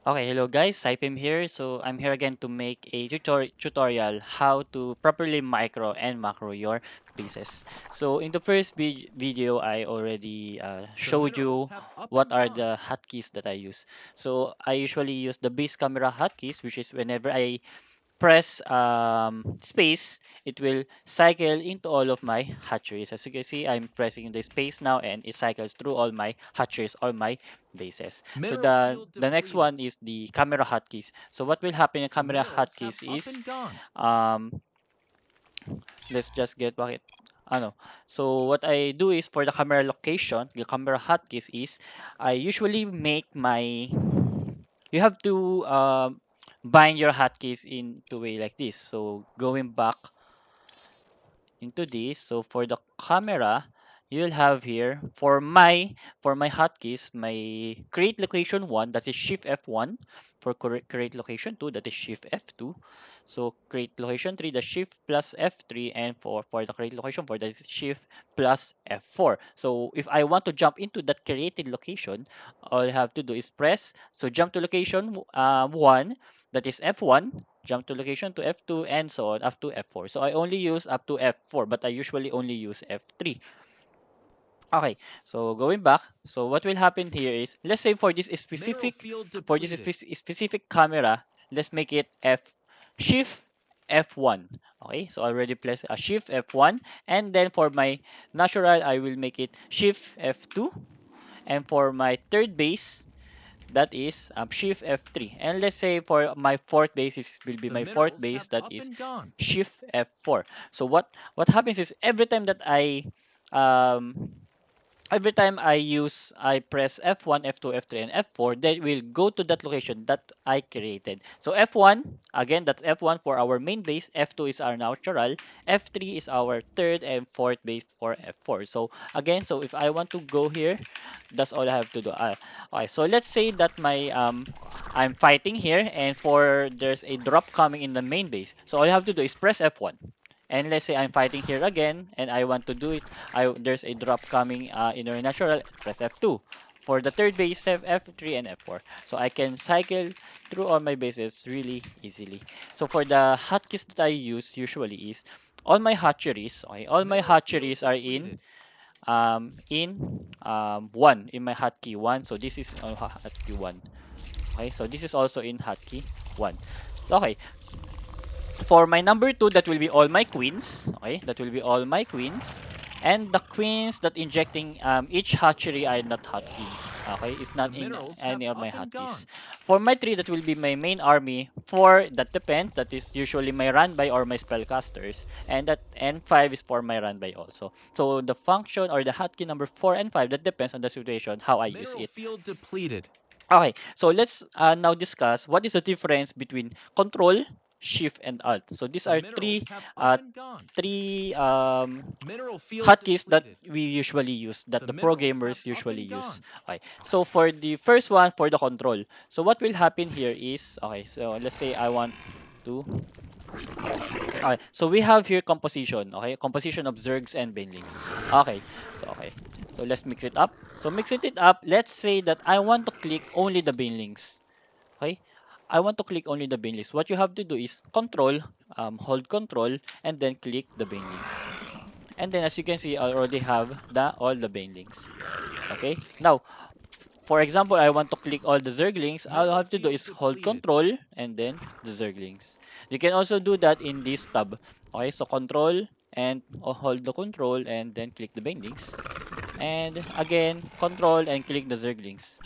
Okay, hello guys, Saipim here. So I'm here again to make a tutorial how to properly micro and macro your bases. So in the first video, I already The showed minerals you have up what and are gone. the hotkeys that I use. So I usually use the base camera hotkeys, which is whenever I press space, it will cycle into all of my hatcheries. As you can see, I'm pressing the space now and it cycles through all my hatcheries, all my bases. So Mineral field the next depleted. one is the camera hotkeys. So what will happen in The camera minerals have hotkeys up is and gone. um, let's just get back it. Ano. So what I do is for the camera location, the camera hotkeys is I usually make my you have to bind your hotkeys into a way like this. So going back into this, so for the camera, you'll have here for my hotkeys, my create location 1, that is shift F1. For create location 2, that is shift F2. So create location 3, the shift plus F3, and for the create location 4, that is shift plus F4. So if I want to jump into that created location, all I have to do is press, so jump to location 1, that is F1, jump to location to F2, and so on up to F4. So I only use up to F4, but I usually only use F3. Okay, so going back, so what will happen here is, let's say Mineral field for this depleted. specific camera, let's make it shift F1. Okay, so I already press a shift F1, and then for my natural, I will make it shift F2, and for my third base, that is shift F3. And let's say for my fourth base will be The my fourth minerals base, have that up is and gone. shift F4. So what happens is um, every time I press F1, F2, F3, and F4, they will go to that location that I created. So F1, again, that's F1 for our main base, F2 is our natural, F3 is our third and fourth base for F4. So again, so if I want to go here, that's all I have to do. Okay, so let's say that my I'm fighting here and for there's a drop coming in the main base. So all I have to do is press F1. And let's say I'm fighting here again and I want to do it, there's a drop coming in our natural, press F2. For the third base, F3 and F4. So I can cycle through all my bases really easily. So for the hotkeys that I use usually is all my hatcheries, okay, all my Mineral field hatcheries are depleted. one in my hotkey one. So this is on hotkey one. Okay, so this is also in hotkey one. Okay, for my number two, that will be all my queens. Okay, that will be all my queens. And the queens that injecting each hatchery are not hotkey. Okay, it's The not in minerals have any of my up and hotkeys. gone. For my three, that will be my main army. Four, that depends. That is usually my run by or my spellcasters. And five is for my run by also. So the function or the hotkey number four and five, that depends on the situation how I use Mineral it. field depleted. Okay, so let's now discuss what is the difference between control, shift, and alt. So these The are minerals have up uh, and gone. three Mineral field hotkeys that depleted. we usually use, that The the pro minerals have gamers up usually and use. gone. Okay, so for the first one, for the control. So what will happen here is, okay, so let's say I want to okay, so we have here composition, okay, composition of zergs and banelings. Okay, so let's mix it up. So mixing it up, let's say that I want to click only the banelings. Okay, I want to click only the bin list. What you have to do is control, hold control, and then click the bin links. And then as you can see, I already have all the bin links. Okay, now for example, I want to click all the zerglings. All I Mineral have to do field is hold depleted. control and then the zerglings. You can also do that in this tab. Okay, so control and hold the control and then click the bindings. And again, control and click the zerglings.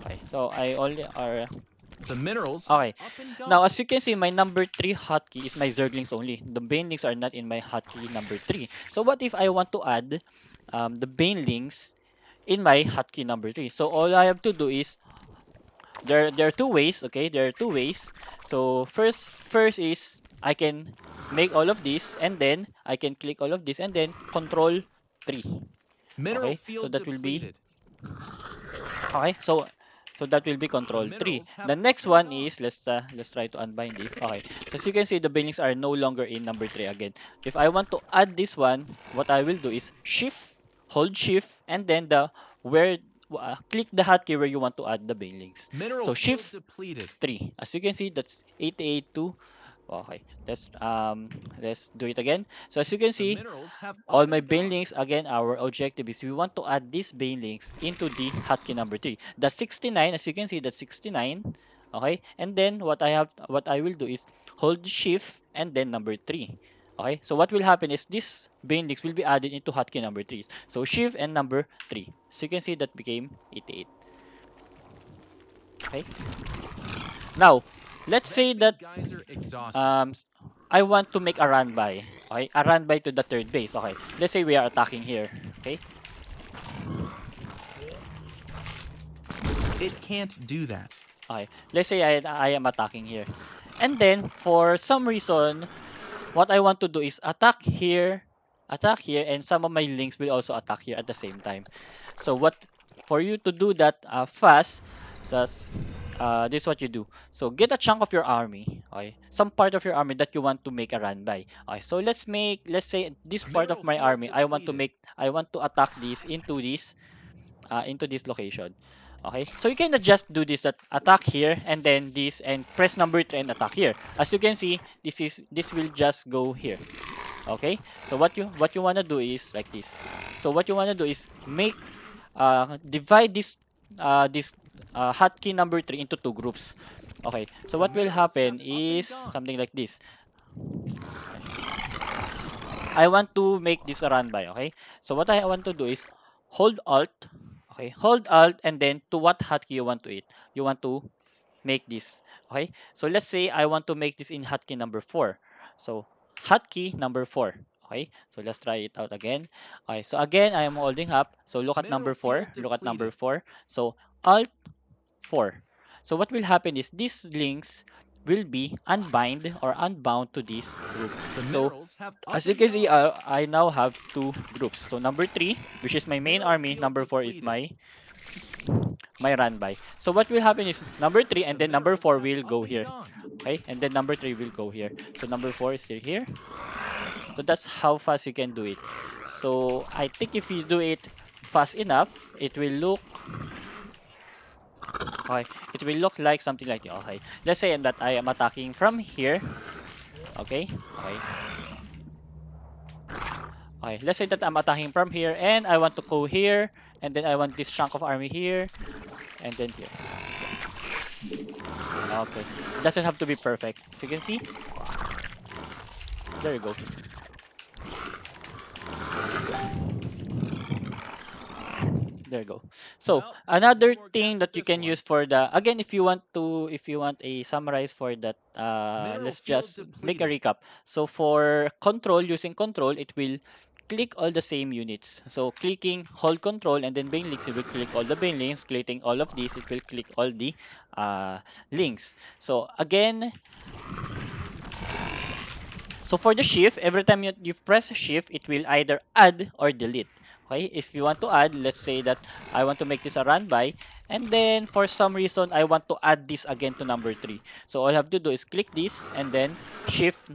Okay, so I only are The minerals have okay. up and Now, gone. as you can see, my number 3 hotkey is my Zerglings only. The Banelings are not in my hotkey number 3. So what if I want to add the Banelings in my hotkey number 3? So all I have to do is, there are two ways, okay? There are two ways. So first is I can make all of this and then I can click all of this and then control 3. Mineral Okay? So field that will be depleted. okay. So that will be The control 3. minerals have The up next and one gone. is, let's try to unbind this. Okay. So as you can see, the bindings are no longer in number 3 again. If I want to add this one, what I will do is shift, hold shift, and then the where click the hotkey where you want to add the banelings. Mineral So field shift depleted. 3. As you can see, that's 88 to. Okay, let's do it again. So as you can The see, minerals have all up my and bane down. links, again, our objective is we want to add these bane links into the hotkey number 3. The 69, as you can see, that's 69. Okay, and then what I will do is hold shift and then number 3. Okay, so what will happen is this bane links will be added into hotkey number 3. So shift and number 3. So you can see that became 88. Okay, now let's say that Vespene geyser exhausted. um I want to make a run by. Okay, a run by to the third base. Okay, let's say we are attacking here. Okay, It can't do that. okay. Let's say I am attacking here. And then for some reason, what I want to do is attack here, and some of my links will also attack here at the same time. So what for you to do that fast, says this is what you do. So get a chunk of your army, okay? Some part of your army that you want to make a run by. Okay, so let's say this part of Mineral my field army, depleted. I want to attack this into this location. Okay, so you can just do this at attack here and then this and press number 3 and attack here. As you can see, this will just go here. Okay, so what you want to do is like this. So what you want to do is make divide this hotkey number 3 into two groups. Okay, so The what will minerals have happen up and is gone. something like this. I want to make this a run by. Okay, so what I want to do is hold alt. Okay, hold alt and then to what hotkey you want to it. You want to make this. Okay, so let's say I want to make this in hotkey number 4. So hotkey number 4. Okay, so let's try it out again. Okay, so again I am holding up. So look at Mineral number 4. field Look at number depleted. 4. So alt 4. So what will happen is these links will be unbind or unbound to this group. The So minerals have up as you and can see, gone. I now have two groups. So number 3, which is my main Mineral army. field Number 4 is depleted. my run by. So what will happen is number 3 and The then number minerals 4 have will up go and here. gone. Okay, and then number 3 will go here. So number 4 is still here. So that's how fast you can do it. So I think if you do it fast enough, okay, it will look like something like this. Okay, let's say that I am attacking from here. Okay, okay, okay. Let's say that I'm attacking from here and I want to go here, and then I want this chunk of army here, and then here. Okay, it doesn't have to be perfect. So you can see, there you go. There you go. So Well, there's no another more gas thing with that you this can one. use for the again, if you want a summarize for that, Mineral let's field just make a depleted. recap. So for control, using control, it will click all the same units. So clicking hold control and then bane links, it will click all the bane links. Clicking all of these, it will click all the links. So again, so for the shift, every time you press shift, it will either add or delete. Okay, if you want to add, let's say that I want to make this a run by, and then for some reason I want to add this again to number 3. So all I have to do is click this and then shift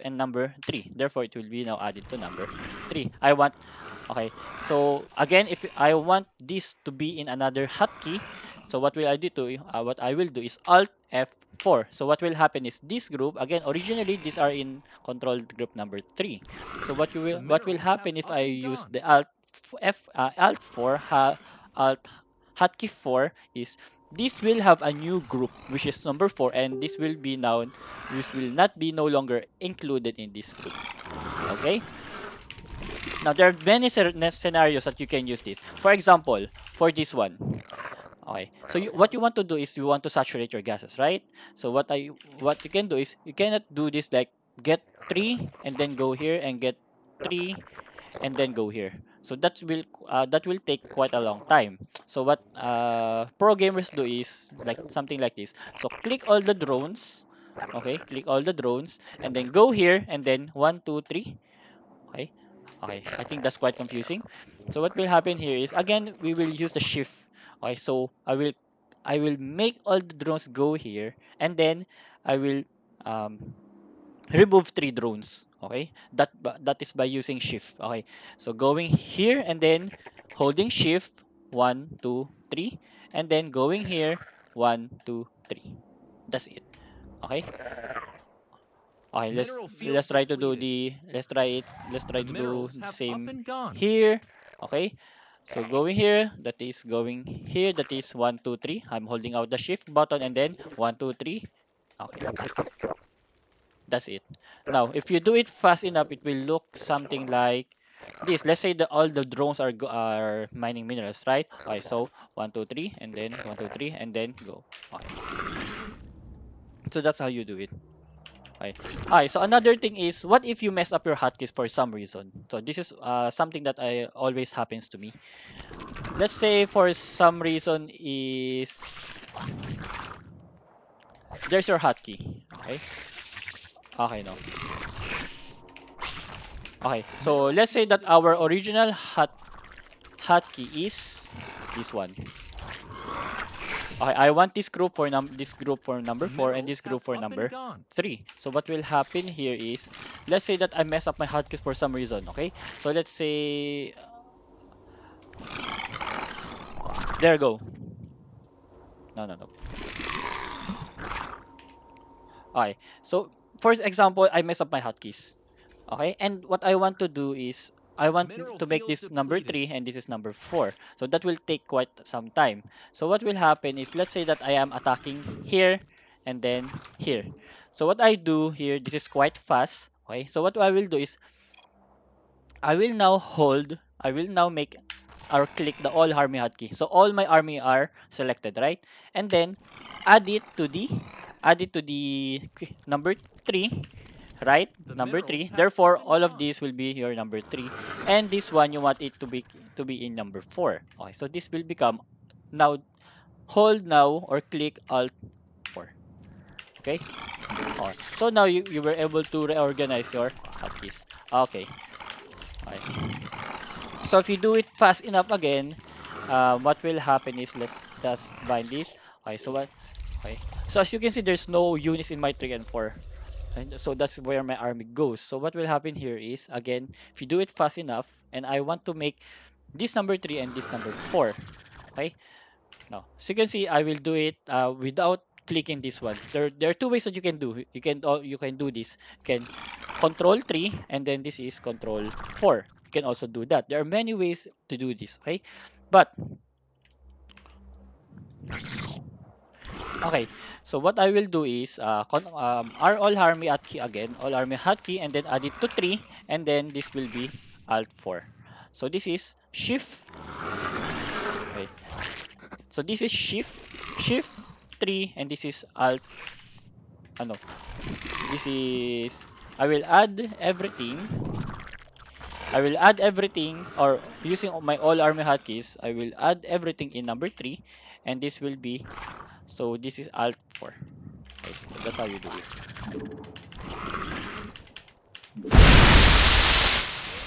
and number 3. Therefore, it will be now added to number 3. Okay, so again, if I want this to be in another hotkey, so what I will do is Alt F4. So what will happen is this group, again, originally these are in control group number 3. So The what will minerals have happen if up I and use gone. the Alt 4 Alt hotkey 4 is this will have a new group which is number 4, and this will not be no longer included in this group. Okay, now there are many scenarios that you can use this. For example, for this one. Okay. So what you want to do is you want to saturate your gases, right? So what you can do is you cannot do this like get 3 and then go here and get 3 and then go here. So that will take quite a long time. So what pro gamers do is like something like this. So click all the drones. Okay, click all the drones and then go here and then 1, 2, 3. Okay. Okay. I think that's quite confusing. So what will happen here is again we will use the shift. Okay. So I will make all the drones go here and then I will um, remove 3 drones. Okay. That is by using shift. Okay. So going here and then holding shift 1, 2, 3, and then going here 1, 2, 3. That's it. Okay. Okay, Mineral field let's try to do depleted. the let's try The to do minerals the have up same and gone. here. Okay. So going here, that is going here, that is 1, 2, 3. I'm holding out the shift button and then 1, 2, 3. Okay, that's it. Now, if you do it fast enough, it will look something like this. Let's say that all the drones are mining minerals, right? Okay, so 1, 2, 3, and then 1, 2, 3, and then go. Okay, so that's how you do it. Okay. Alright, so another thing is, what if you mess up your hotkeys for some reason? So this is something that I always happens to me. Let's say for some reason is there's your hotkey. Okay. Okay, no. Okay. So Mineral let's say field that our depleted. original hotkey is this one. Okay, I want this group for The number 4 and minerals this have group for up and number gone. 3. So what will happen here is, let's say that I mess up my hotkeys for some reason. Okay. So let's say there go. No, no, no. Okay. So for example, I mess up my hotkeys. Okay. And what I want to do is I want Mineral to make field this number depleted. 3 and this is number 4. So that will take quite some time. So what will happen is, let's say that I am attacking here and then here. So what I do here, this is quite fast. Okay. So what I will do is I will now make or click the all army hotkey. So all my army are selected, right? And then add it to the number 3, right? The Number minerals 3. have Therefore, up and all of gone. these will be your number 3. And this one you want it to be in number 4. Okay, so this will become now hold now or click alt 4. Okay? Okay. So now you were able to reorganize your hotkeys. Okay. Okay. So if you do it fast enough again, what will happen is, let's just bind this. Okay, so what? Okay. So as you can see, there's no units in my 3 and 4. And so that's where my army goes. So what will happen here is, again, if you do it fast enough, and I want to make this number 3 and this number 4. Okay. Now, so you can see, I will do it without clicking this one. There are two ways that you can do. You can do this. You can control 3 and then this is control 4. You can also do that. There are many ways to do this. Okay, but okay. So what I will do is our all army hotkey again, all army hotkey, and then add it to 3, and then this will be alt 4. So this is shift. Okay. So this is shift 3, and this is alt. Ano? This is I will add everything. I will add everything, or using my all army hotkeys, I will add everything in number 3, and this will be, so this is alt 4. Okay, so that's how you do it.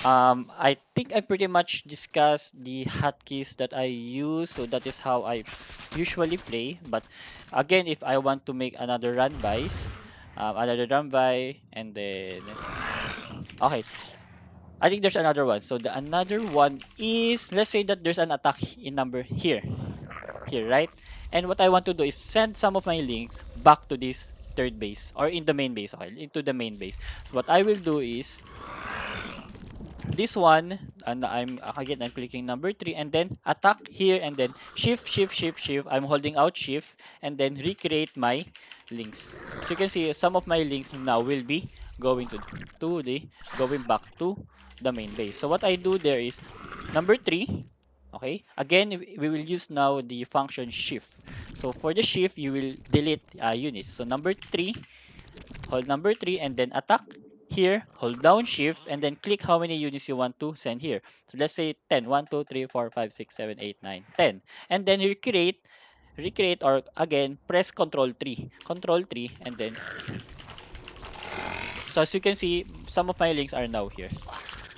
I think I pretty much discussed the hotkeys that I use, so that is how I usually play. But again, if I want to make another run by, and then okay, I think there's another one. So the another one is, let's say that there's an attack in number here, right? And what I want to do is send some of my links back to this third base or in the main base, okay, into the main base. So what I will do is this one, and I'm clicking number 3 and then attack here and then shift. I'm holding out shift and then recreate my links. So you can see some of my links now will be going to the going back to the main base. So what I do there is number 3. Okay, again we will use now the function shift. So for the shift you will delete units. So number 3, hold number 3 and then attack here, hold down shift and then click how many units you want to send here. So let's say 10, 1, 2, 3, 4, 5, 6, 7, 8, 9, 10. And then recreate, or again press control 3 and then here. So as you can see, some of my links are now here.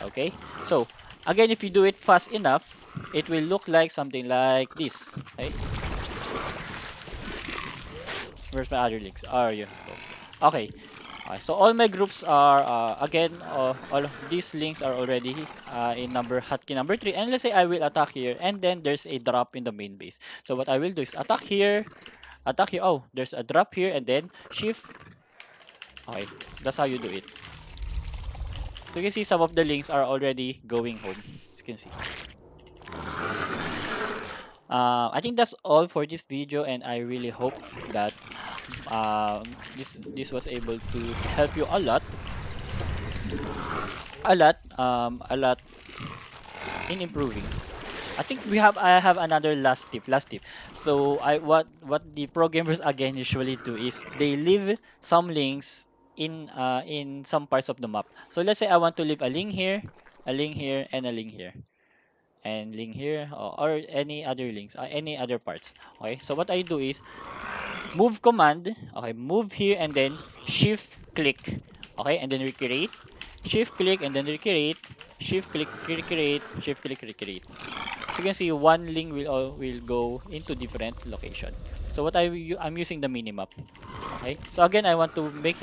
Okay, so again, if you do it fast enough, it will look like something like this. Okay, where's my other links? Are you? Okay, So all my groups are again all of these links are already in number hotkey number 3, and let's say I will attack here and then there's a drop in the main base. So what I will do is attack here. Oh, there's a drop here and then shift. Okay, that's how you do it. So you can see some of the links are already going home, as you can see. I think that's all for this video, and I really hope that this was able to help you a lot in improving. I have another last tip. So what the programmers again usually do is they leave some links in some parts of the map. So let's say I want to leave a link here, and a link here, and link here, or any other links, any other parts. Okay, so what I do is move command. Okay, move here and then shift click. Okay, and then recreate. Shift click and then recreate. Shift click, recreate. Shift click, recreate. So you can see one link will go into different location. So I'm using the minimap. Okay. So again, I want to make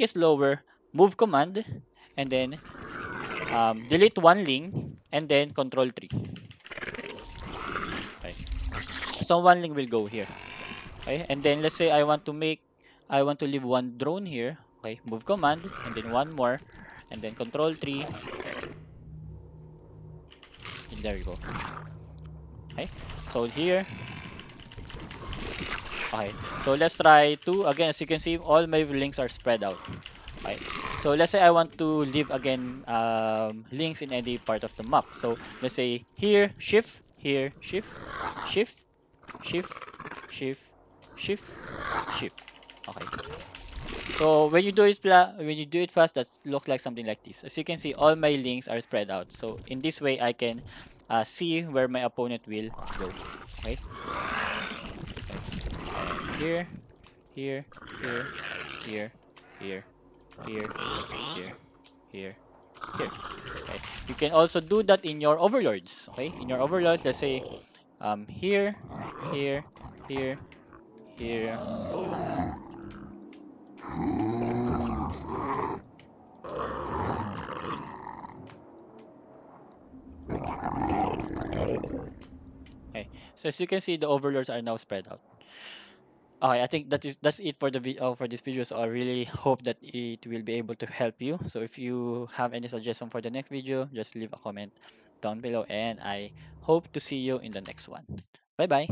it slower. Move command and then delete one link and then control 3. Okay. So one link will go here. Okay. And then let's say I want to leave one drone here. Okay. Move command and then one more and then control 3 and there you go. Okay. So here. Okay. So let's try to again, as you can see all my links are spread out. Okay. So let's say I want to leave again links in any part of the map. So let's say here, shift, here, shift, shift, shift, shift, shift, shift. Okay. So when you do it fast, that looks like something like this. As you can see, all my links are spread out. So in this way, I can see where my opponent will go. Okay. Okay. And here, here, here, here, here, here, here, here, here. Okay. You can also do that in your overlords. Okay. In your overlords, let's say here, here, here, here. Okay. So as you can see, the overlords are now spread out. Okay, I think that's it for for this video. So I really hope that it will be able to help you. So if you have any suggestion for the next video, just leave a comment down below, and I hope to see you in the next one. Bye bye.